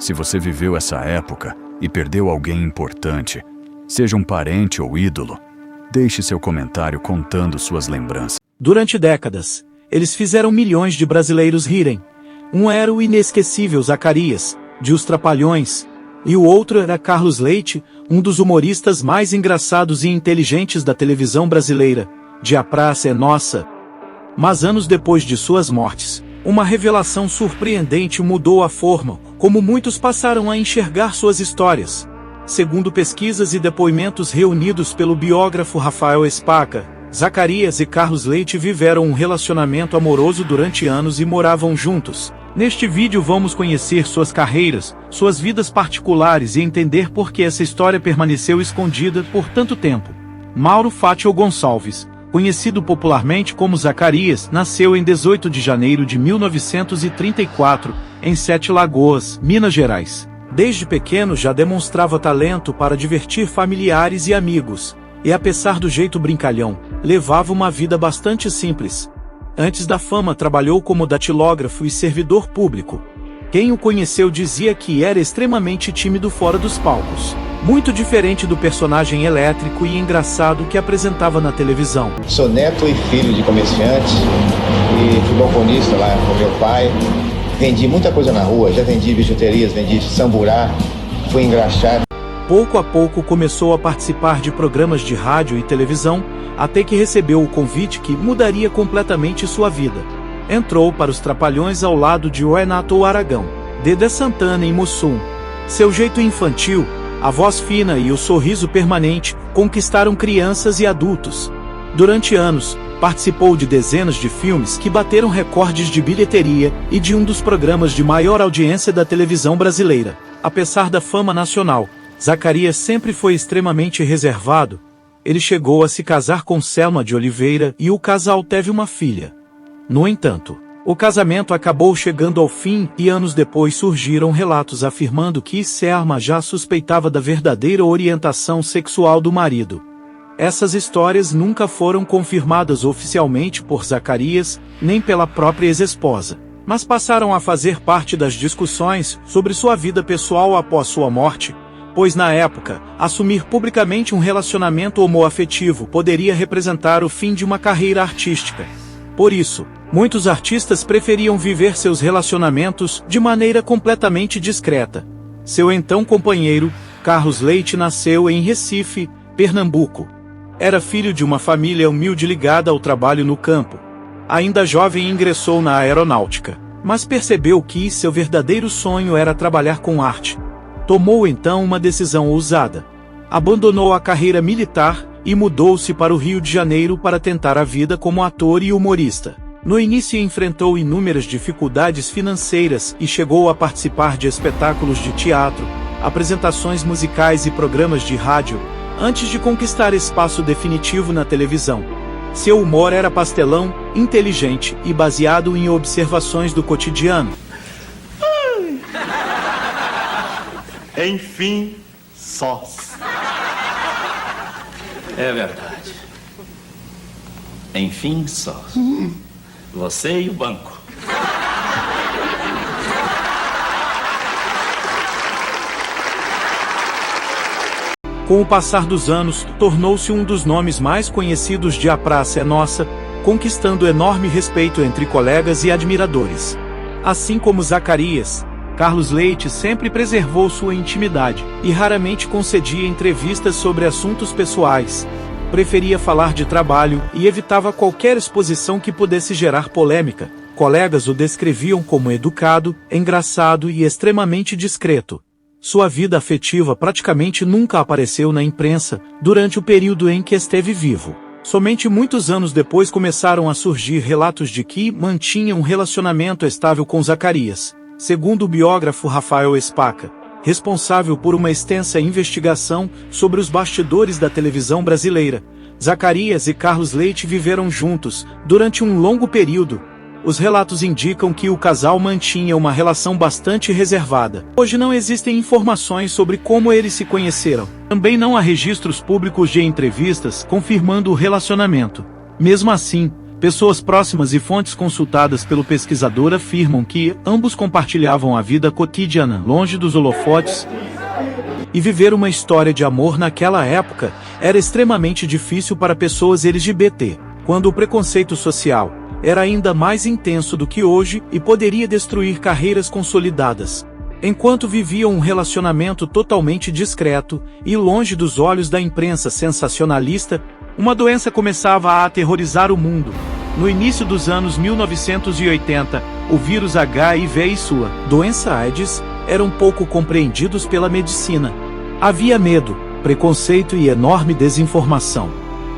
Se você viveu essa época e perdeu alguém importante, seja um parente ou ídolo, deixe seu comentário contando suas lembranças. Durante décadas, eles fizeram milhões de brasileiros rirem. Um era o inesquecível Zacarias, de Os Trapalhões, e o outro era Carlos Leite, um dos humoristas mais engraçados e inteligentes da televisão brasileira, de A Praça é Nossa. Mas anos depois de suas mortes, uma revelação surpreendente mudou a forma como muitos passaram a enxergar suas histórias. Segundo pesquisas e depoimentos reunidos pelo biógrafo Rafael Espaca, Zacarias e Carlos Leite viveram um relacionamento amoroso durante anos e moravam juntos. Neste vídeo vamos conhecer suas carreiras, suas vidas particulares e entender por que essa história permaneceu escondida por tanto tempo. Mauro Fátio Gonçalves, conhecido popularmente como Zacarias, nasceu em 18 de janeiro de 1934, em Sete Lagoas, Minas Gerais. Desde pequeno já demonstrava talento para divertir familiares e amigos, e apesar do jeito brincalhão, levava uma vida bastante simples. Antes da fama trabalhou como datilógrafo e servidor público. Quem o conheceu dizia que era extremamente tímido fora dos palcos, muito diferente do personagem elétrico e engraçado que apresentava na televisão. Sou neto e filho de comerciante e fui balconista lá com meu pai. Vendi muita coisa na rua, já vendi bijuterias, vendi samburá, fui engraxado. Pouco a pouco começou a participar de programas de rádio e televisão, até que recebeu o convite que mudaria completamente sua vida. Entrou para Os Trapalhões ao lado de Renato Aragão, Dedé Santana e Mussum. Seu jeito infantil, a voz fina e o sorriso permanente conquistaram crianças e adultos. Durante anos, participou de dezenas de filmes que bateram recordes de bilheteria e de um dos programas de maior audiência da televisão brasileira. Apesar da fama nacional, Zacarias sempre foi extremamente reservado. Ele chegou a se casar com Selma de Oliveira e o casal teve uma filha. No entanto, o casamento acabou chegando ao fim e anos depois surgiram relatos afirmando que Selma já suspeitava da verdadeira orientação sexual do marido. Essas histórias nunca foram confirmadas oficialmente por Zacarias, nem pela própria ex-esposa, mas passaram a fazer parte das discussões sobre sua vida pessoal após sua morte, pois na época, assumir publicamente um relacionamento homoafetivo poderia representar o fim de uma carreira artística. Por isso, muitos artistas preferiam viver seus relacionamentos de maneira completamente discreta. Seu então companheiro, Carlos Leite, nasceu em Recife, Pernambuco. Era filho de uma família humilde ligada ao trabalho no campo. Ainda jovem ingressou na aeronáutica, mas percebeu que seu verdadeiro sonho era trabalhar com arte. Tomou então uma decisão ousada. Abandonou a carreira militar e mudou-se para o Rio de Janeiro para tentar a vida como ator e humorista. No início enfrentou inúmeras dificuldades financeiras e chegou a participar de espetáculos de teatro, apresentações musicais e programas de rádio, antes de conquistar espaço definitivo na televisão. Seu humor era pastelão, inteligente e baseado em observações do cotidiano. Enfim, sós. É verdade. Enfim, sós. Você e o banco. Com o passar dos anos, tornou-se um dos nomes mais conhecidos de A Praça é Nossa, conquistando enorme respeito entre colegas e admiradores. Assim como Zacarias, Carlos Leite sempre preservou sua intimidade e raramente concedia entrevistas sobre assuntos pessoais. Preferia falar de trabalho e evitava qualquer exposição que pudesse gerar polêmica. Colegas o descreviam como educado, engraçado e extremamente discreto. Sua vida afetiva praticamente nunca apareceu na imprensa durante o período em que esteve vivo. Somente muitos anos depois começaram a surgir relatos de que mantinha um relacionamento estável com Zacarias. Segundo o biógrafo Rafael Espaca, responsável por uma extensa investigação sobre os bastidores da televisão brasileira, Zacarias e Carlos Leite viveram juntos durante um longo período. Os relatos indicam que o casal mantinha uma relação bastante reservada. Hoje não existem informações sobre como eles se conheceram. Também não há registros públicos de entrevistas confirmando o relacionamento. Mesmo assim, Pessoas próximas e fontes consultadas pelo pesquisador afirmam que ambos compartilhavam a vida cotidiana, longe dos holofotes, e viver uma história de amor naquela época era extremamente difícil para pessoas LGBT, quando o preconceito social era ainda mais intenso do que hoje e poderia destruir carreiras consolidadas. Enquanto viviam um relacionamento totalmente discreto e longe dos olhos da imprensa sensacionalista, uma doença começava a aterrorizar o mundo. No início dos anos 1980, o vírus HIV e sua doença AIDS eram pouco compreendidos pela medicina. Havia medo, preconceito e enorme desinformação.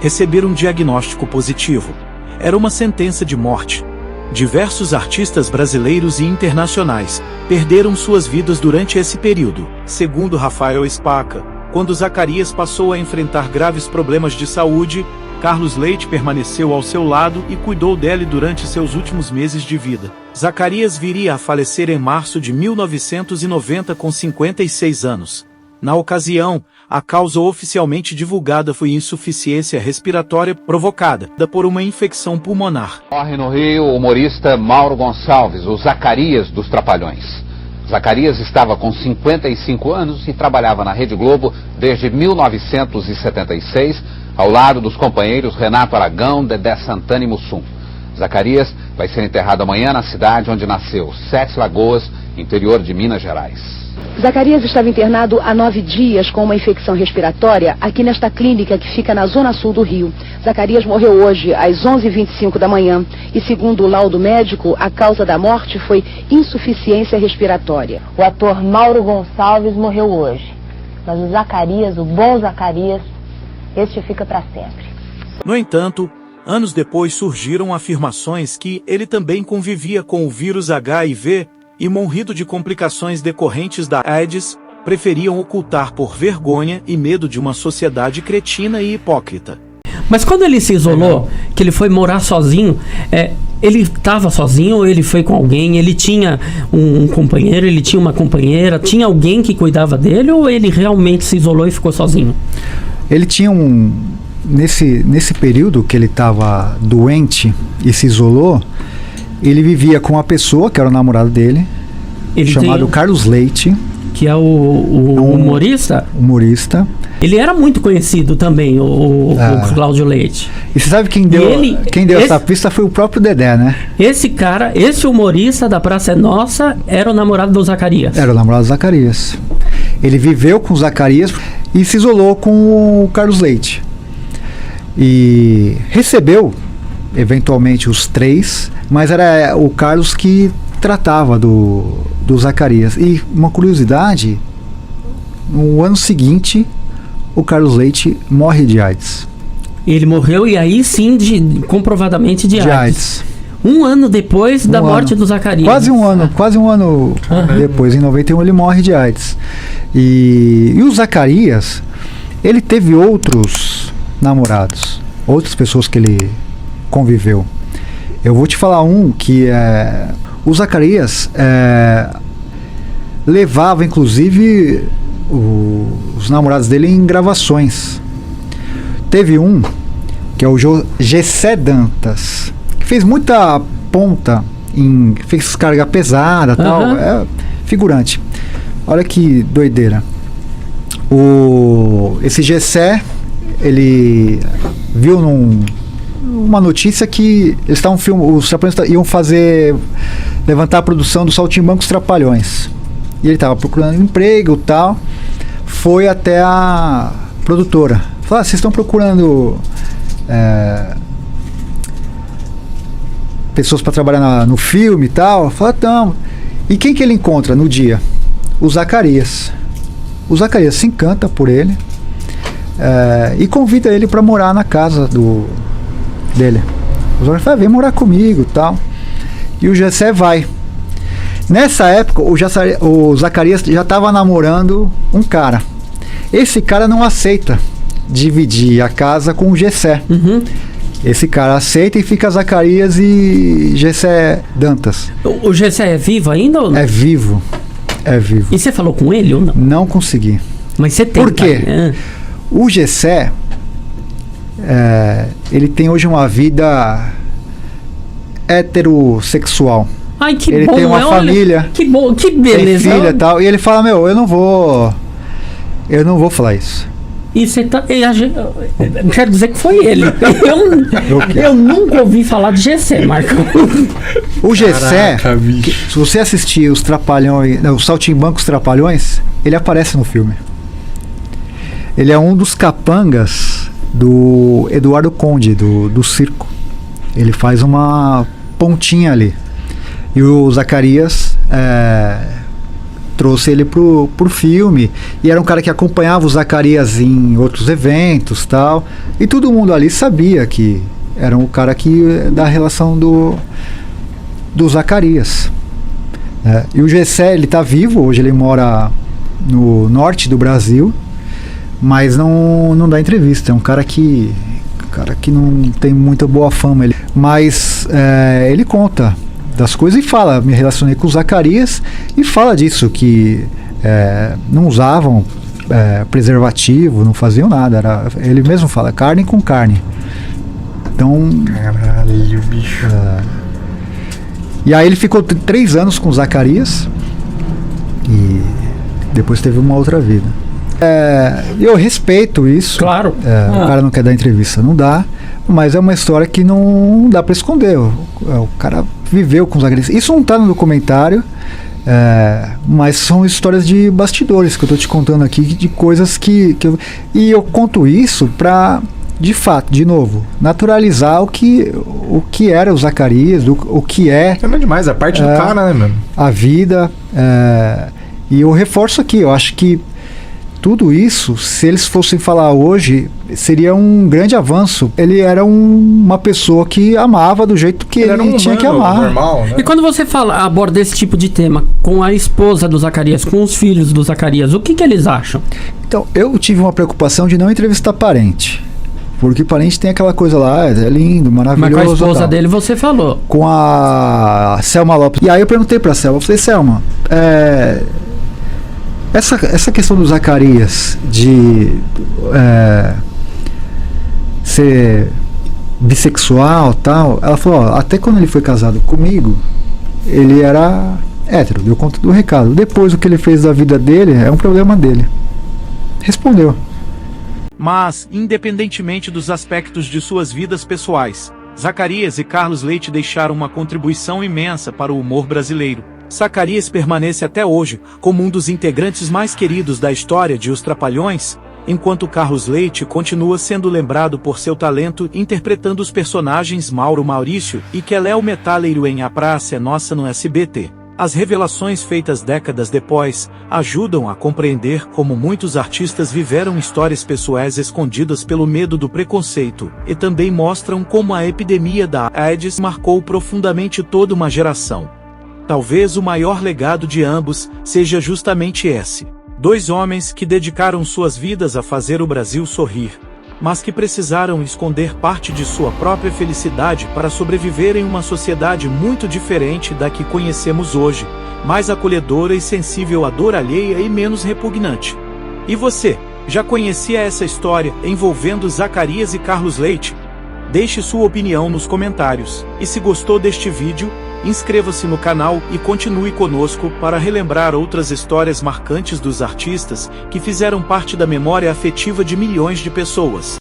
Receber um diagnóstico positivo era uma sentença de morte. Diversos artistas brasileiros e internacionais perderam suas vidas durante esse período. Segundo Rafael Spaca, quando Zacarias passou a enfrentar graves problemas de saúde, Carlos Leite permaneceu ao seu lado e cuidou dele durante seus últimos meses de vida. Zacarias viria a falecer em março de 1990 com 56 anos. Na ocasião, a causa oficialmente divulgada foi insuficiência respiratória provocada por uma infecção pulmonar. Morre no Rio o humorista Mauro Gonçalves, o Zacarias dos Trapalhões. Zacarias estava com 55 anos e trabalhava na Rede Globo desde 1976, ao lado dos companheiros Renato Aragão, Dedé Santana e Mussum. Zacarias vai ser enterrado amanhã na cidade onde nasceu, Sete Lagoas, interior de Minas Gerais. Zacarias estava internado há 9 dias com uma infecção respiratória aqui nesta clínica que fica na zona sul do Rio. Zacarias morreu hoje às 11h25 da manhã e, segundo o laudo médico, a causa da morte foi insuficiência respiratória. O ator Mauro Gonçalves morreu hoje, mas o Zacarias, o bom Zacarias, este fica para sempre. No entanto, anos depois surgiram afirmações que ele também convivia com o vírus HIV e, morrido de complicações decorrentes da AIDS, preferiam ocultar por vergonha e medo de uma sociedade cretina e hipócrita. Mas quando ele se isolou, que ele foi morar sozinho, ele estava sozinho ou ele foi com alguém? Ele tinha um companheiro, ele tinha uma companheira, tinha alguém que cuidava dele ou ele realmente se isolou e ficou sozinho? Ele tinha nesse período que ele estava doente e se isolou, ele vivia com uma pessoa, que era o namorado dele, chamado Carlos Leite. Que é o humorista? Humorista. Ele era muito conhecido também, o Cláudio Leite. E você sabe quem deu essa pista foi o próprio Dedé, né? Esse cara, esse humorista da Praça é Nossa, era o namorado do Zacarias. Era o namorado do Zacarias. Ele viveu com o Zacarias e se isolou com o Carlos Leite. E recebeu, eventualmente, os três, mas era o Carlos que tratava do Zacarias. E uma curiosidade, no ano seguinte, o Carlos Leite morre de AIDS. Ele morreu e aí sim, comprovadamente de AIDS. Um ano depois da morte do Zacarias. Quase um ano depois, em 91, ele morre de AIDS. E o Zacarias, ele teve outros namorados, outras pessoas que ele conviveu. Eu vou te falar que o Zacarias levava, inclusive, os namorados dele em gravações. Teve um, que é o Gessé Dantas, que fez muita ponta, fez carga pesada e tal, figurante. Olha que doideira. Esse Gessé, ele viu uma notícia que eles estavam os Trapalhões iam levantar a produção do Saltimbancos Trapalhões. E ele estava procurando emprego e tal. Foi até a produtora. Falou: vocês estão procurando pessoas para trabalhar no filme e tal? Falou: estamos. E quem que ele encontra no dia? O Zacarias. O Zacarias se encanta por ele e convida ele para morar na casa dele. O Zacarias fala: vem morar comigo e tal. E o Gessé vai. Nessa época, o Zacarias já estava namorando um cara. Esse cara não aceita dividir a casa com o Gessé. Esse cara aceita e fica Zacarias e Gessé Dantas. O Gessé é vivo ainda ou não? É vivo. E você falou com ele ou não? Não consegui. Mas você tem. Por quê? O Gessé, ele tem hoje uma vida heterossexual. Ai, que ele bom, tem uma família. Que bom, que beleza. Tem filha e tal. E ele fala, meu, eu não vou falar isso. E você tá. Quero dizer que foi ele. Eu nunca ouvi falar de Gessé, Marco. O Gessé, se você assistir os Trapalhões, os Saltimbancos Trapalhões, ele aparece no filme. Ele é um dos capangas do Eduardo Conde, do circo. Ele faz uma pontinha ali. E o Zacarias trouxe ele pro filme. E era um cara que acompanhava o Zacarias em outros eventos e tal. E todo mundo ali sabia que era um cara da relação do Zacarias. E o Gessé, ele tá vivo, hoje ele mora no norte do Brasil, mas não dá entrevista. É um cara que não tem muita boa fama. Mas ele conta das coisas e fala, me relacionei com o Zacarias e fala disso, que não usavam preservativo, não faziam nada, ele mesmo fala, carne com carne. Então, caralho, bicho. E aí ele ficou 3 anos com o Zacarias e depois teve uma outra vida. Eu respeito isso. Claro. O cara não quer dar entrevista, não dá. Mas é uma história que não dá pra esconder. O cara viveu com os Zacarias. Isso não tá no documentário, mas são histórias de bastidores que eu tô te contando aqui, de coisas que e eu conto isso pra, de fato, de novo, naturalizar o que era o Zacarias, o que é. É demais, a parte do cara, né, mano? A vida. E eu reforço aqui, eu acho que tudo isso, se eles fossem falar hoje, seria um grande avanço. Ele era uma pessoa que amava do jeito que ele tinha que amar. Normal, né? E quando você aborda esse tipo de tema com a esposa do Zacarias, com os filhos do Zacarias, o que eles acham? Então, eu tive uma preocupação de não entrevistar parente. Porque parente tem aquela coisa lá, é lindo, maravilhoso. Mas com a esposa dele você falou. Com a Selma Lopes. E aí eu perguntei pra Selma, eu falei, Selma, essa questão do Zacarias de ser bissexual e tal, ela falou, até quando ele foi casado comigo, ele era hétero, deu conta do recado. Depois o que ele fez da vida dele é um problema dele. Respondeu. Mas, independentemente dos aspectos de suas vidas pessoais, Zacarias e Carlos Leite deixaram uma contribuição imensa para o humor brasileiro. Zacarias permanece até hoje como um dos integrantes mais queridos da história de Os Trapalhões, enquanto Carlos Leite continua sendo lembrado por seu talento interpretando os personagens Mauro Maurício e Keléo Metaleiro em A Praça é Nossa no SBT. As revelações feitas décadas depois ajudam a compreender como muitos artistas viveram histórias pessoais escondidas pelo medo do preconceito, e também mostram como a epidemia da AIDS marcou profundamente toda uma geração. Talvez o maior legado de ambos seja justamente esse. 2 homens que dedicaram suas vidas a fazer o Brasil sorrir, mas que precisaram esconder parte de sua própria felicidade para sobreviver em uma sociedade muito diferente da que conhecemos hoje, mais acolhedora e sensível à dor alheia e menos repugnante. E você, já conhecia essa história envolvendo Zacarias e Carlos Leite? Deixe sua opinião nos comentários, e se gostou deste vídeo, inscreva-se no canal e continue conosco para relembrar outras histórias marcantes dos artistas que fizeram parte da memória afetiva de milhões de pessoas.